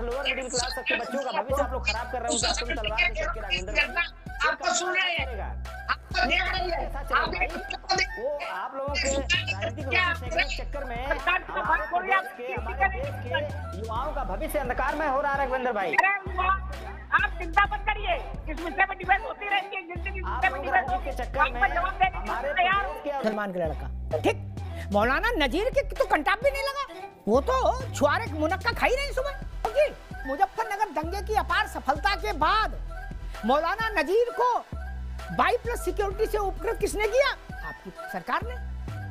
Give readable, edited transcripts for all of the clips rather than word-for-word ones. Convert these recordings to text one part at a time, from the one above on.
Lower middle class तक के बच्चों का भविष्य आप लोग खराब कर रहे हो। तुम तलवार के चक्के राघवेंद्र भाई, आपको सुन रहे हैं, वो आप लोगों के राजनीतिक रोटी सेकने के चक्कर में हमारे देश के युवाओं का भविष्य अंधकार में हो रहा है राघवेंद्र भाई। आप चिंता मत करिए, इस विषय में डिबेट होती रहेगी, जिंदगी के चक्कर में हमारे मुसलमान का लड़का ठीक, मौलाना नजीर के तो कंटाप भी नहीं लगा, वो तो छुआरे मुनक्का खाई नहीं सुबह। क्योंकि मुजफ्फरनगर दंगे की अपार सफलता के बाद मौलाना नजीर को 22+ सिक्योरिटी से उपकृत किसने किया? आपकी सरकार ने।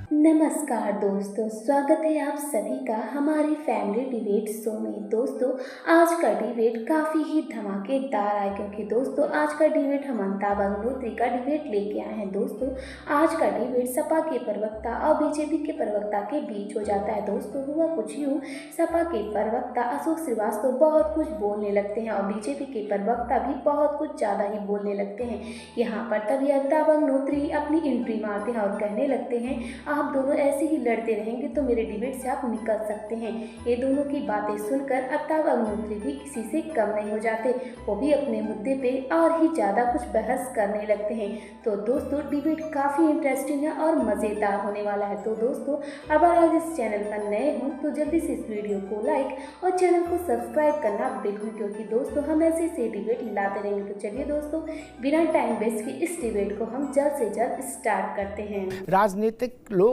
नमस्कार दोस्तों, स्वागत है आप सभी का हमारे फैमिली डिबेट शो में। दोस्तों आज का डिबेट काफ़ी ही धमाकेदार है, क्योंकि दोस्तों आज का डिबेट हम अमिताभ अग्निहोत्री का डिबेट लेके आए हैं। दोस्तों आज का डिबेट सपा के प्रवक्ता और बीजेपी के प्रवक्ता के बीच हो जाता है। दोस्तों हुआ कुछ यूँ, सपा के प्रवक्ता अशोक श्रीवास्तव बहुत कुछ बोलने लगते हैं और बीजेपी के प्रवक्ता भी बहुत कुछ ज़्यादा ही बोलने लगते हैं। यहाँ पर तभी अमिताभ अग्निहोत्री अपनी एंट्री मारते हैं और कहने लगते हैं आप दोनों ऐसे ही लड़ते रहेंगे तो मेरे डिबेट से आप निकल सकते हैं। ये दोनों की बातें सुनकर अमिताभ अग्निहोत्री भी किसी से कम नहीं हो जाते, वो भी अपने मुद्दे पे और ही ज़्यादा कुछ बहस करने लगते हैं। तो दोस्तों डिबेट काफ़ी इंटरेस्टिंग है और मज़ेदार होने वाला है। तो दोस्तों अगर आप इस चैनल पर नए हों तो जल्दी से इस वीडियो को लाइक और चैनल को सब्सक्राइब करना बिल्कुल, क्योंकि दोस्तों हम ऐसे से डिबेट लाते रहेंगे। तो चलिए दोस्तों बिना टाइम वेस्ट के इस डिबेट को हम जल्द से जल्द स्टार्ट करते हैं। राजनीतिक लोग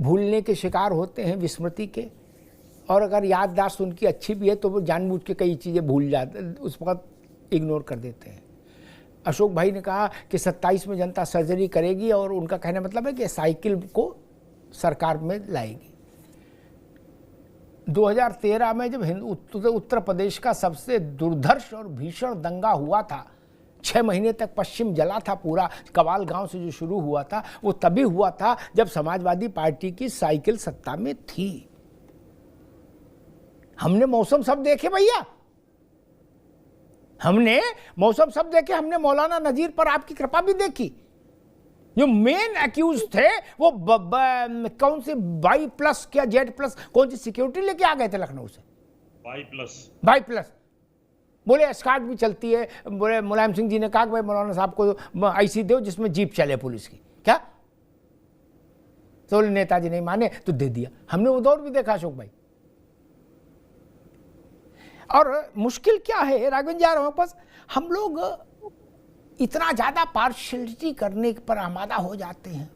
भूलने के शिकार होते हैं, विस्मृति के, और अगर याददाश्त उनकी अच्छी भी है तो वो जानबूझ के कई चीज़ें भूल जाते, उस वक्त इग्नोर कर देते हैं। अशोक भाई ने कहा कि 27 में जनता सर्जरी करेगी, और उनका कहने मतलब है कि साइकिल को सरकार में लाएगी। 2013 में जब उत्तर प्रदेश का सबसे दुर्धर्ष और भीषण दंगा हुआ था, 6 महीने तक पश्चिम जला था पूरा, कवाल गांव से जो शुरू हुआ था वो तभी हुआ था जब समाजवादी पार्टी की साइकिल सत्ता में थी। हमने मौसम सब देखे भैया, हमने मौसम सब देखे, हमने मौलाना नजीर पर आपकी कृपा भी देखी। जो मेन एक्यूज थे वो कौन से 22+ क्या Z+ कौन सी सिक्योरिटी लेके आ गए थे लखनऊ से, 22+। बोले एस्कार्ट भी चलती है, बोले मुलायम सिंह जी ने कहा कि भाई मौलाना साहब को ऐसी दो जिसमें जीप चले पुलिस की, क्या? तो नेताजी नहीं माने तो दे दिया। हमने वो दौर भी देखा अशोक भाई। और मुश्किल क्या है राघवेंद्र जी, हमारे पास हम लोग इतना ज्यादा पार्शियलिटी करने पर आमादा हो जाते हैं।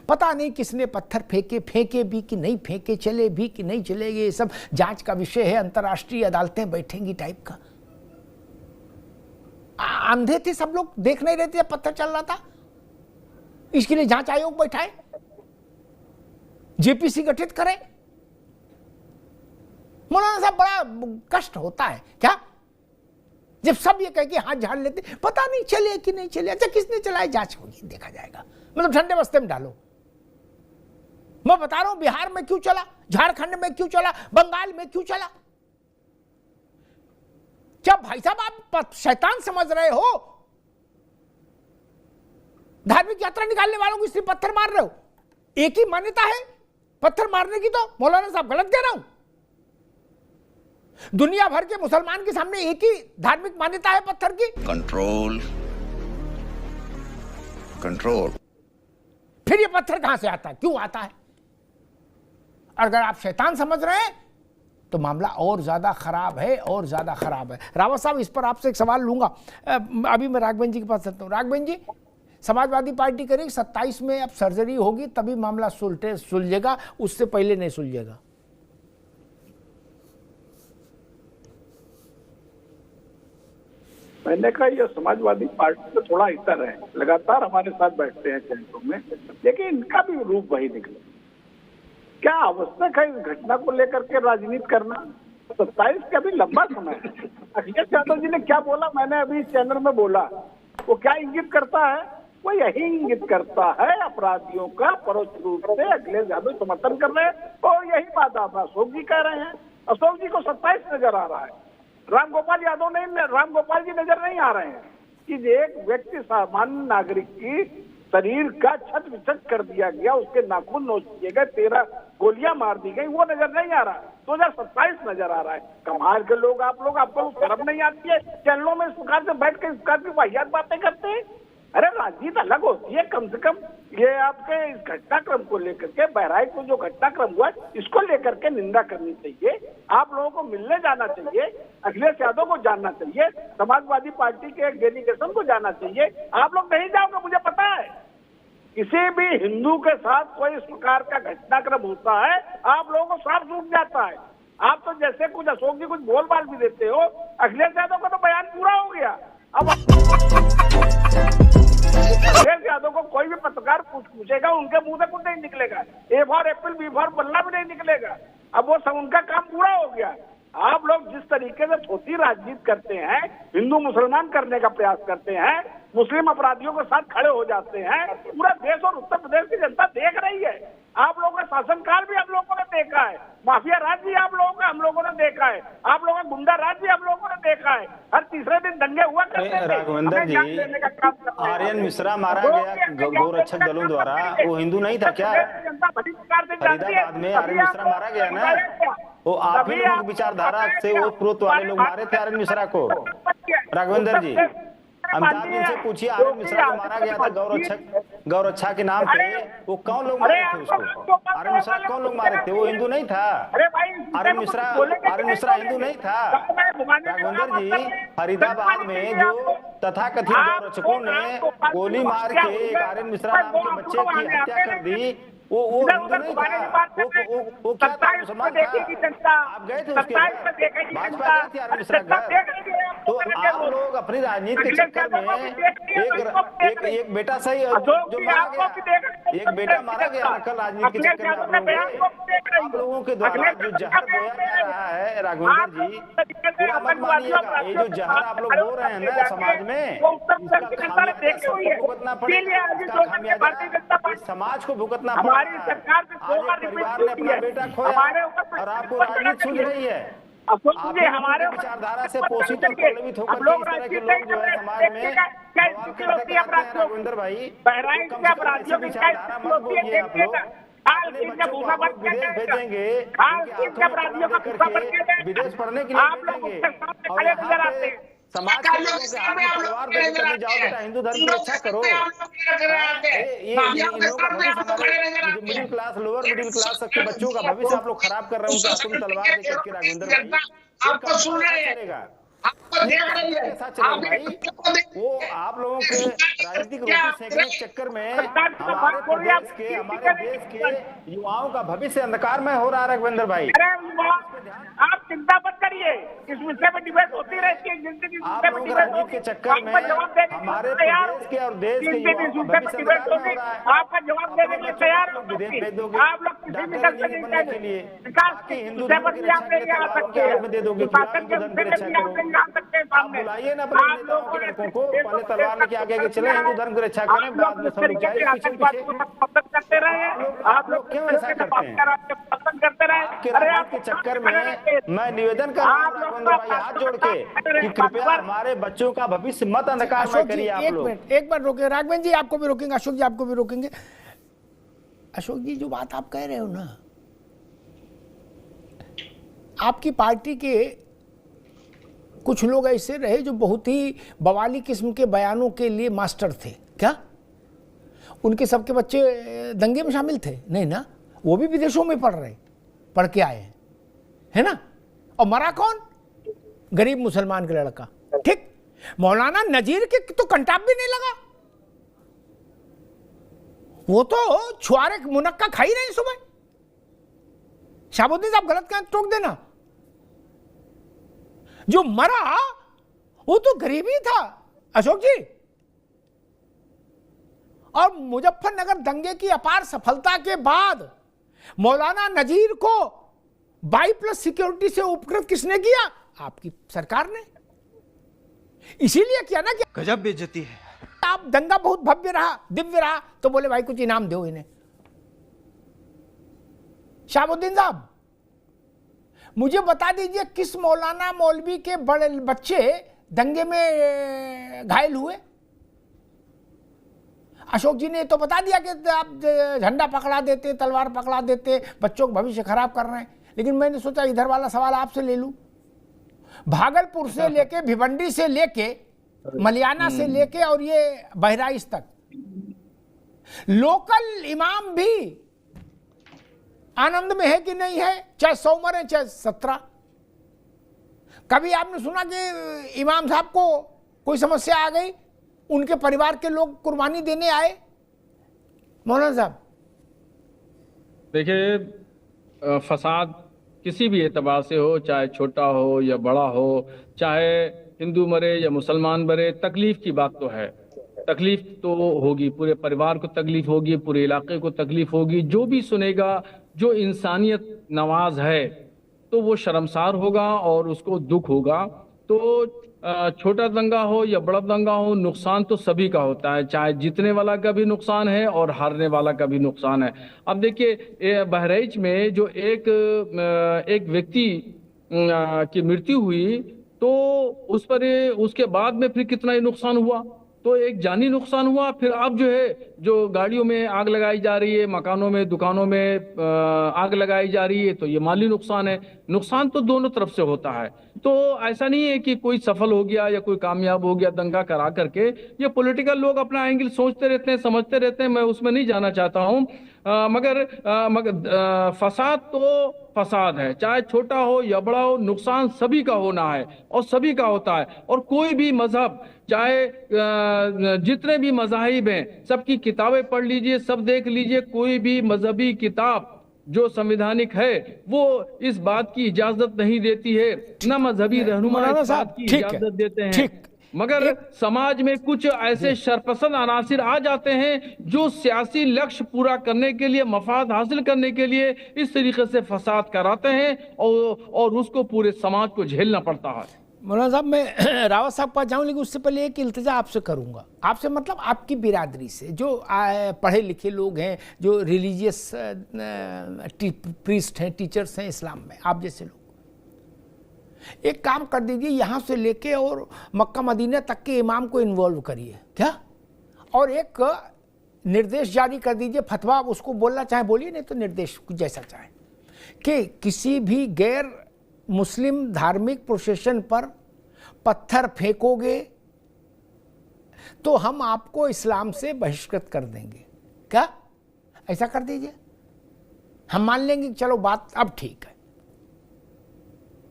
पता नहीं किसने पत्थर फेंके भी कि नहीं फेंके, चले भी कि नहीं चलेंगे, ये सब जांच का विषय है, अंतर्राष्ट्रीय अदालतें बैठेंगी टाइप का। अंधे थे सब लोग, देख नहीं रहे थे पत्थर चल रहा था, इसके लिए जांच आयोग बैठाए, जेपीसी गठित करे। मौलाना साहब बड़ा कष्ट होता है क्या जब सब ये कह के हाथ झाड़ लेते, पता नहीं चले कि नहीं चले, अच्छा किसने चलाए, जांच होगी, देखा जाएगा। मतलब ठंडे बस्ते में डालो। मैं बता रहा हूं बिहार में क्यों चला, झारखंड में क्यों चला, बंगाल में क्यों चला। क्या भाई साहब आप शैतान समझ रहे हो? धार्मिक यात्रा निकालने वालों को इसलिए पत्थर मार रहे हो? एक ही मान्यता है पत्थर मारने की, तो मौलाना साहब गलत कह रहा हूं? दुनिया भर के मुसलमान के सामने एक ही धार्मिक मान्यता है पत्थर की, कंट्रोल। फिर ये पत्थर कहां से आता है, क्यों आता है? अगर आप शैतान समझ रहे हैं तो मामला और ज्यादा खराब है, और ज्यादा खराब है। रावत साहब इस पर आपसे एक सवाल लूंगा। अभी मैं राघवेंद्र जी के पास चलता हूं। राघवेंद्र जी, समाजवादी पार्टी करेगी 27 में अब सर्जरी होगी तभी मामला सुलझेगा, उससे पहले नहीं सुलझेगा। मैंने कहा ये समाजवादी पार्टी से थोड़ा इतर है, लगातार हमारे साथ बैठते हैं चैनलों में, लेकिन इनका भी रूप वही निकला। क्या आवश्यक है इस घटना को लेकर के राजनीति करना? 27 का भी लंबा समय है। अखिलेश यादव जी ने क्या बोला, मैंने अभी चैनल में बोला, वो क्या इंगित करता है? वो यही इंगित करता है अपराधियों का परोक्ष रूप से अखिलेश यादव समर्थन कर रहे हैं, और यही बात आप अशोक जी कह रहे हैं। अशोक जी को 27 नजर आ रहा है, राम गोपाल जी नजर नहीं आ रहे हैं कि एक व्यक्ति सामान्य नागरिक की शरीर का छत विछत कर दिया गया, उसके नाखून नोच दिए गए, गोलियां मार दी गई, वो नजर नहीं आ रहा। 2027 नजर आ रहा है। कमाल के लोग आप लोग, आपको शर्म नहीं आती है? चैनलों में इस प्रकार से बैठ के इस प्रकार की वाहियात बातें करते हैं। अरे राजनीति अलग होती है। कम से कम ये आपके इस घटनाक्रम को लेकर के, बहराइच में जो घटनाक्रम हुआ इसको लेकर के निंदा करनी चाहिए। आप लोगों को मिलने जाना चाहिए, अखिलेश यादव को जानना चाहिए, समाजवादी पार्टी के एक डेलीगेशन को जाना चाहिए। आप लोग नहीं जाओगे, मुझे पता है। किसी भी हिंदू के साथ कोई इस प्रकार का घटनाक्रम होता है, आप लोगों को साफ सूझ जाता है। आप तो जैसे कुछ अशोक जी कुछ बोल बाल भी देते हो, अखिलेश यादव का तो बयान पूरा हो गया। अब अखिलेश यादव को कोई भी पत्रकार पूछेगा, उनके मुंह से कुछ नहीं निकलेगा। A for apple, B for बल्ला भी नहीं निकलेगा। अब वो सब उनका काम पूरा हो गया। आप लोग जिस तरीके से छोटी राजनीति करते हैं, हिंदू मुसलमान करने का प्रयास करते हैं, मुस्लिम अपराधियों के साथ खड़े हो जाते हैं, पूरा देश और उत्तर प्रदेश की जनता देख रही है। आप लोगों का शासनकाल भी हम लोगों ने देखा है, माफिया राज भी आप लोगों का हम लोगों ने देखा है, आप लोगों का गुंडा राज भी हम लोगों ने देखा है। हर तीसरे दिन दंगे हुआ करते थे। राघवेंद्र जी, आर्यन मिश्रा मारा गया गौरक्षक दलों द्वारा, वो हिंदू नहीं था क्या? फरीदाबाद में आर्यन मिश्रा मारा गया ना, वो आप ही लोगों की विचारधारा से वो प्रोत वाले लोग मारे थे आर्यन मिश्रा को। राघवेंद्र जी, अमिताभ जी से पूछिए, आर्यन मिश्रा को मारा गया था गौरक्षा के नाम पे, वो कौन लोग मारे थे उसको? आर्यन मिश्रा कौन लोग मारे थे? वो हिंदू नहीं था। आर्यन मिश्रा हिंदू नहीं था। राघवेंद्र जी, फरीदाबाद में जो तथाकथित गौरक्षकों ने गोली मार के आर्यन मिश्रा नाम के बच्चे की हत्या कर दी, वो हिंदू नहीं था। वो क्या था? मुसलमान था। आप गए थे उसके घर, भाजपा गई थी आर्यन मिश्रा घर। तो आप लोग अपनी राजनीति के चक्कर में एक बेटा सही जो मारा गया, एक बेटा मारा गया कल राजनीति के चक्कर में। आप लोगों के द्वारा जो जहर बोया जा रहा है राघवेंद्र जी, पूरा मत मानिएगा। ये जो जहर आप लोग बो रहे हैं ना समाज में, इसका भुगतना पड़ेगा, समाज को भुगतना पड़ेगा। सरकार से परिवार ने अपना बेटा खोया और आपको राजनीति सुन रही है। हमारे विचारधारा से पोषित और प्रभावित होकर इस तरह के लोग जो है समाज में सवाल करते हैं। राघवेंद्र भाई, विचारधारा मत बोलिए। आप लोग अपने बच्चों को आप लोग विदेश भेजेंगे, विदेश पढ़ने के लिए भेजेंगे, और यहाँ पे समाज के लोगों के हाथ में तलवार देकर के जाओ बेटा हिंदू धर्म की रक्षा करो। ये middle class, lower middle class के बच्चों का भविष्य आप लोग खराब कर रहे हो। तुम तलवार देकर के राघवेंद्र भाई, आपको सुन रहे हैं, साथ चलो भाई। वो आप लोगों के राजनीतिक रोटी सेकने के चक्कर में हमारे देश के युवाओं का भविष्य अंधकार में हो रहा है राघवेंद्र भाई। आप चिंता मत करिए, इस विषय में डिबेट होती रहती है। आप लोग राजनीति के चक्कर में हमारे प्रदेश के और देश के युवाओं का भविष्य अंधकार में हो रहा है। आपका जवाब देने के लिए तैयार हो, विदेश भेज दोगे आप लोग किसी भी दल से बनने के लिए, हिंदू विषय धर्म पर की भी आप रक्षा के नहीं आ लिए सकते, तलवारों में दे दोगे, शासन के हिंदू धर्म की विषय रक्षा में भी आप नहीं करो। आ सकते आप सामने। बुलाइए ना अपने नेताओं के लड़कों को, पहले तलवार लेके आगे आगे चले, हिंदू धर्म की रक्षा करें, बाद में सब लोग जाए पीछे पीछे। करते रहे आप लोग क्यों ऐसा करते हैं? पसंद करते रहे। आपके राजनीति के चक्कर में मैं निवेदन कर रहा हूं राघवेंद्र भाई हाथ जोड़ के कि कृपया हमारे बच्चों का भविष्य मत अंधकार में करिए। आप लोग एक बार रोके राघवेंद्र जी, आपको भी रोकेंगे, अशोक जी आपको भी रोकेंगे। अशोक जी, जो बात आप कह रहे हो ना, आपकी पार्टी के कुछ लोग ऐसे रहे जो बहुत ही बवाली किस्म के बयानों के लिए मास्टर थे क्या? उनके सबके बच्चे दंगे में शामिल थे? नहीं ना, वो भी विदेशों में पढ़ के आए हैं, है ना? और मरा कौन? गरीब मुसलमान का लड़का। ठीक, मौलाना नजीर के तो कंटाप भी नहीं लगा, वो तो छुआरे मुनक्का खा ही नहीं सुबह। शाहबुद्दीन साहब गलत कहें टोक देना। जो मरा वो तो गरीब ही था अशोक जी। और मुजफ्फरनगर दंगे की अपार सफलता के बाद मौलाना नजीर को 22+ सिक्योरिटी से उपकृत किसने किया? आपकी सरकार ने। इसीलिए किया ना कि गजब बेइज्जती है। आप दंगा बहुत भव्य रहा, दिव्य रहा, तो बोले भाई कुछ इनाम दो इन्हें। शाहबुद्दीन साहब, मुझे बता दीजिए किस मौलाना मौलवी के बड़े बच्चे दंगे में घायल हुए? अशोक जी ने तो बता दिया कि आप झंडा पकड़ा देते, तलवार पकड़ा देते, बच्चों का भविष्य खराब कर रहे हैं। लेकिन मैंने सोचा इधर वाला सवाल आपसे ले लूं। भागलपुर से लेके, भिवंडी से लेके, मलियाना से लेके और ये बहराइच तक लोकल इमाम भी आनंद में है कि नहीं है, चाहे 100 मरे चाहे 17। कभी आपने सुना कि इमाम साहब को कोई समस्या आ गई, उनके परिवार के लोग कुर्बानी देने आए? मौलाना साहब देखिए, फसाद किसी भी एतबार से हो, चाहे छोटा हो या बड़ा हो, चाहे हिंदू मरे या मुसलमान मरे, तकलीफ की बात तो है। तकलीफ तो होगी, पूरे परिवार को तकलीफ होगी, पूरे इलाके को तकलीफ होगी। जो भी सुनेगा, जो इंसानियत नवाज है, तो वो शर्मसार होगा और उसको दुख होगा। तो छोटा दंगा हो या बड़ा दंगा हो, नुकसान तो सभी का होता है, चाहे जीतने वाला का भी नुकसान है और हारने वाला का भी नुकसान है। अब देखिए, बहराइच में जो एक व्यक्ति की मृत्यु हुई, तो उस पर उसके बाद में फिर कितना ही नुकसान हुआ। तो एक जानी नुकसान हुआ, फिर अब जो है, जो गाड़ियों में आग लगाई जा रही है, मकानों में, दुकानों में आग लगाई जा रही है, तो ये माली नुकसान है। नुकसान तो दोनों तरफ से होता है। तो ऐसा नहीं है कि कोई सफल हो गया या कोई कामयाब हो गया दंगा करा करके। ये पॉलिटिकल लोग अपना एंगल सोचते रहते हैं, समझते रहते हैं, मैं उसमें नहीं जाना चाहता हूँ। मगर फसाद तो फसाद है, चाहे छोटा हो या बड़ा हो, नुकसान सभी का होना है और सभी का होता है। और कोई भी मजहब, चाहे जितने भी मज़ाहिब हैं, सबकी किताबें पढ़ लीजिए, सब देख लीजिए, कोई भी मजहबी किताब जो संवैधानिक है वो इस बात की इजाजत नहीं देती है, न मजहबी रहनुमा इस बात की इजाजत देते हैं। मगर समाज में कुछ ऐसे शरपसंद अनासिर आ जाते हैं जो सियासी लक्ष्य पूरा करने के लिए, मफाद हासिल करने के लिए इस तरीके से फसाद कराते हैं और उसको पूरे समाज को झेलना पड़ता है। मौलाना साहब, मैं रावत साहब पास जाऊँ, लेकिन उससे पहले एक इल्तिजा आपसे करूँगा। आपसे मतलब आपकी बिरादरी से जो पढ़े लिखे लोग हैं, जो रिलीजियस प्रीस्ट हैं, टीचर्स हैं इस्लाम में, आप जैसे लोग, एक काम कर दीजिए, यहाँ से लेके और मक्का मदीना तक के इमाम को इन्वॉल्व करिए क्या, और एक निर्देश जारी कर दीजिए, फतवा उसको बोलना चाहे बोलिए, नहीं तो निर्देश जैसा चाहे, कि किसी भी गैर मुस्लिम धार्मिक प्रोसेशन पर पत्थर फेंकोगे तो हम आपको इस्लाम से बहिष्कृत कर देंगे। क्या ऐसा कर दीजिए, हम मान लेंगे कि चलो बात अब ठीक है।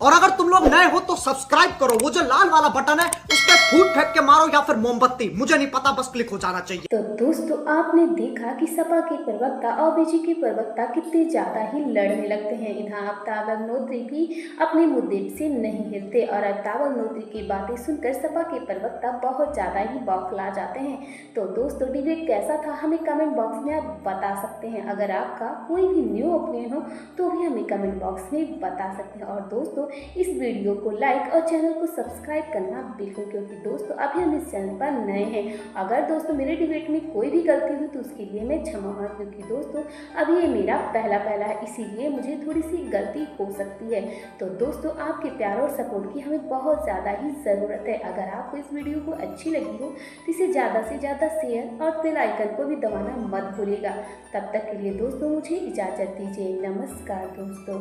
और अगर तुम लोग नए हो तो सब्सक्राइब करो, वो जो लाल वाला बटन है उस पर फूट फेंक के मारो या फिर मोमबत्ती, मुझे नहीं पता, बस क्लिक हो जाना चाहिए। तो दोस्तों, आपने देखा कि सपा के प्रवक्ता और बीजेपी के प्रवक्ता कितने ज्यादा ही लड़ने लगते हैं। इधर आफ्ताब अग्नोत्री भी अपने मुद्दे से नहीं हिलते और आफ्ताब अग्नोत्री की बातें सुनकर सपा के प्रवक्ता बहुत ज्यादा ही बौखला जाते हैं। तो दोस्तों, डिबेट कैसा था हमें कमेंट बॉक्स में आप बता सकते हैं। अगर आपका कोई भी न्यू ओपिनियन हो तो भी हमें कमेंट बॉक्स में बता सकते हैं। और दोस्तों, इस वीडियो को लाइक और चैनल को सब्सक्राइब करना बिल्कुल, क्योंकि दोस्तों अभी हम इस चैनल पर नए हैं। अगर दोस्तों मेरे डिबेट में कोई भी गलती हुई तो उसके लिए मैं क्षमा मांगती हूँ, क्योंकि दोस्तों अभी ये मेरा पहला है, इसीलिए मुझे थोड़ी सी गलती हो सकती है। तो दोस्तों, आपके प्यार और सपोर्ट की हमें बहुत ज़्यादा ही ज़रूरत है। अगर आपको इस वीडियो को अच्छी लगी हो तो इसे ज़्यादा से ज़्यादा शेयर और बेल आइकन को भी दबाना मत भूलिएगा। तब तक के लिए दोस्तों मुझे इजाज़त दीजिए। नमस्कार दोस्तों।